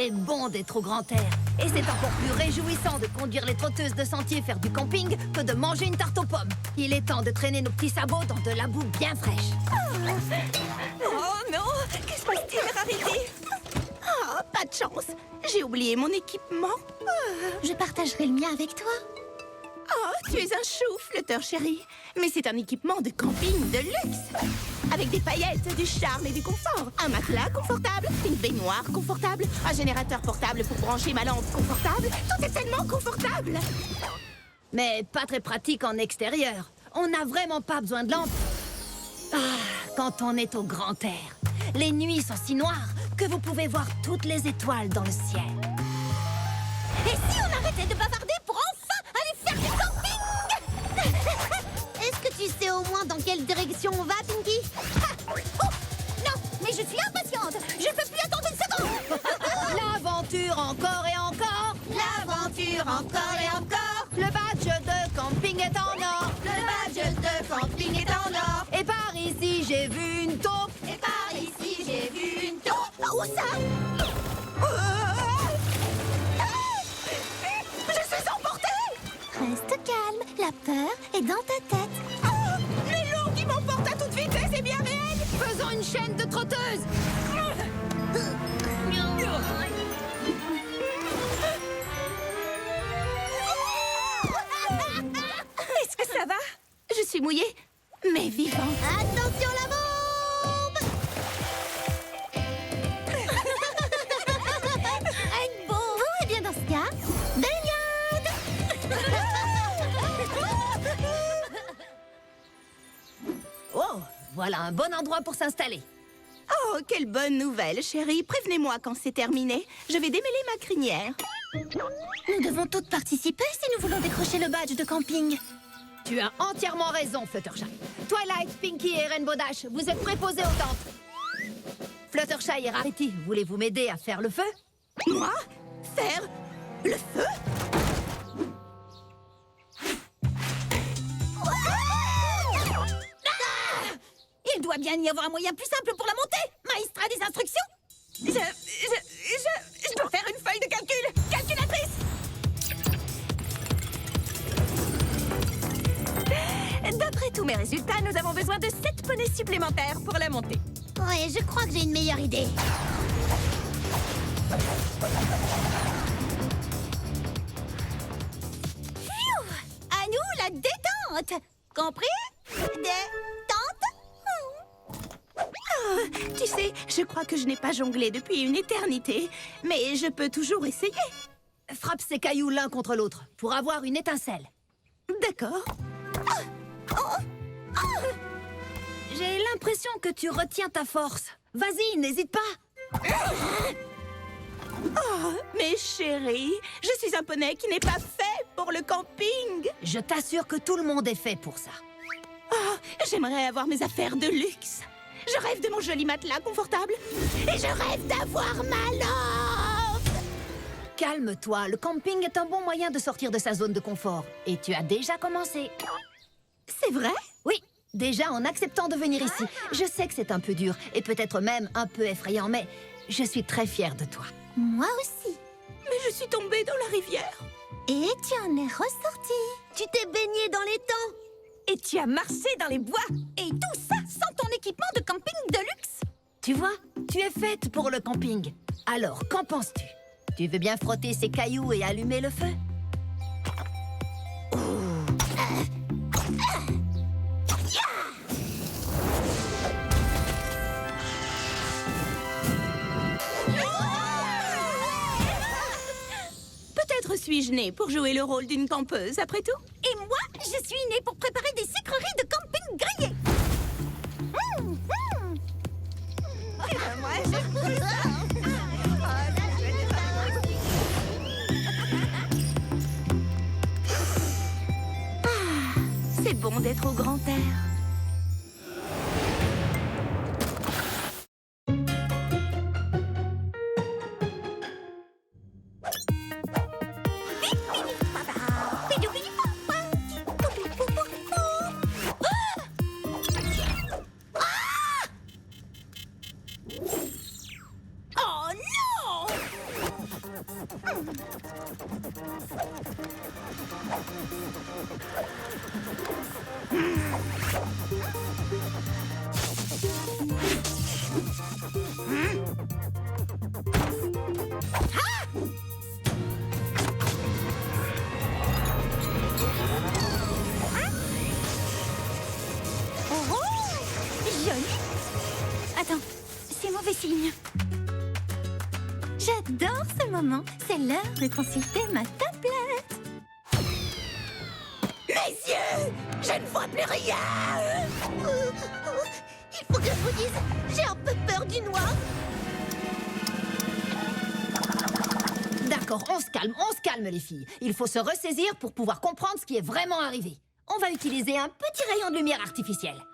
C'est bon d'être au grand air. Et c'est encore plus réjouissant de conduire les trotteuses de sentier faire du camping que de manger une tarte aux pommes. Il est temps de traîner nos petits sabots dans de la boue bien fraîche. Oh non! Que se passe-t-il, Rarity? Oh, pas de chance. J'ai oublié mon équipement. Je partagerai le mien avec toi. Oh, tu es un chou, flotteur chéri. Mais c'est un équipement de camping de luxe. Avec des paillettes, du charme et du confort. Un matelas confortable, une baignoire confortable, un générateur portable pour brancher ma lampe confortable. Tout est tellement confortable. Mais pas très pratique en extérieur. On n'a vraiment pas besoin de lampe. Ah, quand on est au grand air. Les nuits sont si noires que vous pouvez voir toutes les étoiles dans le ciel. Et si on arrêtait de bavarder pour enfin aller faire du camping? Est-ce que tu sais au moins dans quelle direction on va, Pinky? Oh, non, mais je suis impatiente. Je ne peux plus attendre une seconde. L'aventure encore et encore. L'aventure encore et encore. Le badge de camping est en or. Le badge de camping est en or. Et par ici, j'ai vu une taupe. Et par ici, j'ai vu une taupe. Où ça? Je suis emportée. Reste calme, la peur est dans ta tête. Oh, l'élan qui m'emporte à toute vitesse est bien réel. Faisons une chaîne de trotteuses. Est-ce que ça va? Je suis mouillée, mais vivante. Attention la bombe! Bon, et bien dans ce cas, baignade! Oh, voilà un bon endroit pour s'installer. Oh, quelle bonne nouvelle, chérie. Prévenez-moi quand c'est terminé. Je vais démêler ma crinière. Nous devons toutes participer si nous voulons décrocher le badge de camping. Tu as entièrement raison, Fluttershy. Twilight, Pinky et Rainbow Dash, vous êtes préposés au temple. Fluttershy et Rarity, voulez-vous m'aider à faire le feu? Moi? Faire le feu? Il doit bien y avoir un moyen plus simple pour la monter. Maïstra, des instructions? Je dois faire une feuille de calcul. Calculatrice! D'après tous mes résultats, nous avons besoin de 7 poneys supplémentaires pour la montée. Ouais, je crois que j'ai une meilleure idée. Pfiou! À nous, la détente! Compris? Détente? Tu sais, je crois que je n'ai pas jonglé depuis une éternité, mais je peux toujours essayer. Frappe ces cailloux l'un contre l'autre pour avoir une étincelle. D'accord. J'ai l'impression que tu retiens ta force. Vas-y, n'hésite pas. Oh, mes chéris, je suis un poney qui n'est pas fait pour le camping. Je t'assure que tout le monde est fait pour ça. Oh, j'aimerais avoir mes affaires de luxe. Je rêve de mon joli matelas confortable. Et je rêve d'avoir ma lampe. Calme-toi, le camping est un bon moyen de sortir de sa zone de confort. Et tu as déjà commencé. C'est vrai? Oui, déjà en acceptant de venir ici. Je sais que c'est un peu dur et peut-être même un peu effrayant, mais je suis très fière de toi. Moi aussi. Mais je suis tombée dans la rivière. Et tu en es ressorti. Tu t'es baigné dans les temps. Et tu as marché dans les bois. Et tout ça sans ton équipement de camping de luxe. Tu vois, tu es faite pour le camping. Alors, qu'en penses-tu? Tu veux bien frotter ces cailloux et allumer le feu? Peut-être suis-je née pour jouer le rôle d'une campeuse, après tout. Et moi, je suis née pour préparer des sucreries de camping grillées. C'est bon d'être au grand air. Oh non! Joli. Attends, c'est mauvais signe. J'adore ce moment. C'est l'heure de consulter ma tablette. Mes yeux! Je ne vois plus rien! Il faut que je vous dise, j'ai un peu peur du noir. D'accord, on se calme les filles. Il faut se ressaisir pour pouvoir comprendre ce qui est vraiment arrivé. On va utiliser un petit rayon de lumière artificielle.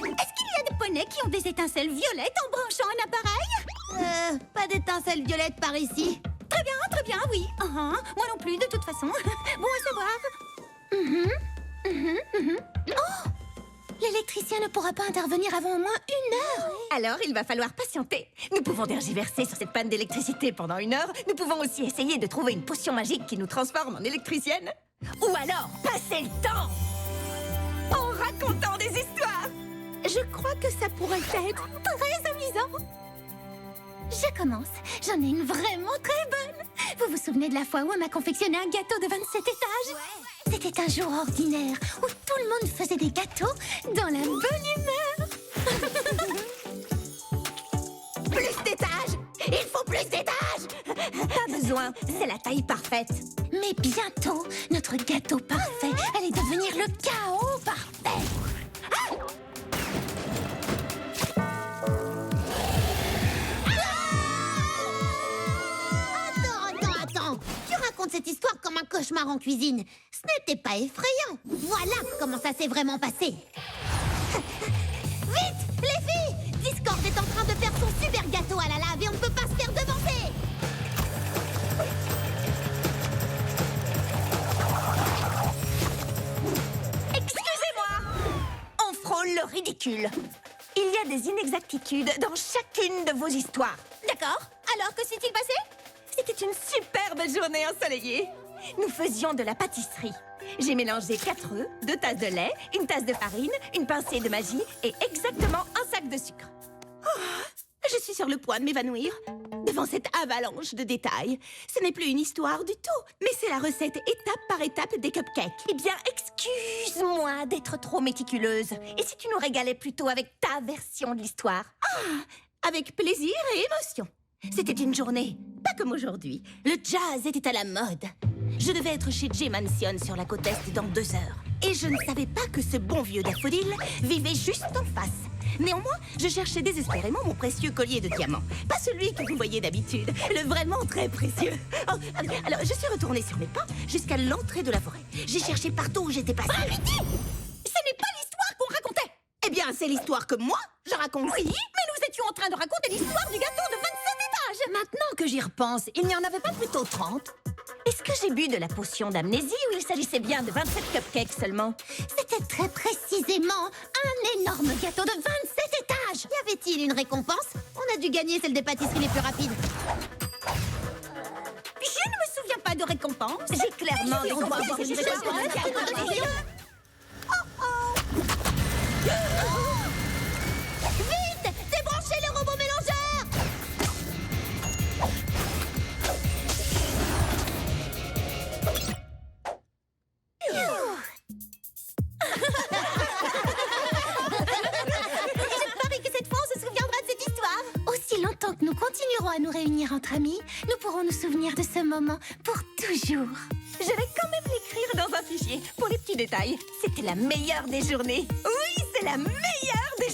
Est-ce qu'il y a des poneys qui ont des étincelles violettes en branchant un appareil? Pas d'étincelles violettes par ici. Très bien, oui. Moi non plus, de toute façon. Bon à savoir. Oh! L'électricien ne pourra pas intervenir avant au moins 1 heure. Alors, il va falloir patienter. Nous pouvons tergiverser sur cette panne d'électricité pendant 1 heure. Nous pouvons aussi essayer de trouver une potion magique qui nous transforme en électricienne. Ou alors, passer le temps en racontant des histoires. Je crois que ça pourrait être Très amusant. Je commence. J'en ai une vraiment très bonne. Vous vous souvenez de la fois où on m'a confectionné un gâteau de 27 étages? C'était un jour ordinaire où tout le monde faisait des gâteaux dans la bonne humeur. plus d'étages! Il faut plus d'étages! Pas besoin, c'est la taille parfaite. Mais bientôt, notre gâteau parfait allait devenir le chaos parfait. Attends. Tu racontes cette histoire comme un cauchemar en cuisine. Ce n'était pas effrayant. Voilà comment ça s'est vraiment passé. Vite, les filles! Discord est en train de faire son super gâteau à la lave et on ne peut pas se faire devancer. Excusez-moi! On frôle le ridicule. Il y a des inexactitudes dans chacune de vos histoires. D'accord. Alors, que s'est-il passé? C'était une superbe journée ensoleillée. Nous faisions de la pâtisserie. J'ai mélangé 4 œufs, 2 tasses de lait, 1 tasse de farine, une pincée de magie et exactement un sac de sucre. Je suis sur le point de m'évanouir devant cette avalanche de détails. Ce n'est plus une histoire du tout, mais c'est la recette étape par étape des cupcakes. Eh bien, excuse-moi d'être trop méticuleuse. Et si tu nous régalais plutôt avec ta version de l'histoire? Avec plaisir et émotion. C'était une journée, pas comme aujourd'hui. Le jazz était à la mode. Je devais être chez J Mansion sur la côte Est dans 2 heures. Et je ne savais pas que ce bon vieux daffodil vivait juste en face. Néanmoins, je cherchais désespérément mon précieux collier de diamants. Pas celui que vous voyez d'habitude, le vraiment très précieux. Oh, alors, je suis retournée sur mes pas jusqu'à l'entrée de la forêt. J'ai cherché partout où j'étais passée. Arrêtez! Ce n'est pas l'histoire qu'on racontait. Eh bien, c'est l'histoire que moi, je raconte. Oui, mais nous étions en train de raconter l'histoire du gâteau de 27 étages. Maintenant que j'y repense, il n'y en avait pas plutôt 30? Est-ce que j'ai bu de la potion d'amnésie ou il s'agissait bien de 27 cupcakes seulement? C'était très précisément un énorme gâteau de 27 étages. Y avait-il une récompense? On a dû gagner celle des pâtisseries les plus rapides. Je ne me souviens pas de récompense. J'ai clairement des On doit avoir une récompense. Vite! Débranchez le robot mélangeur! Je parie que cette fois, on se souviendra de cette histoire. Aussi longtemps que nous continuerons à nous réunir entre amis, nous pourrons nous souvenir de ce moment pour toujours. Je vais quand même l'écrire dans un fichier pour les petits détails. C'était la meilleure des journées. Oui, c'est la meilleure des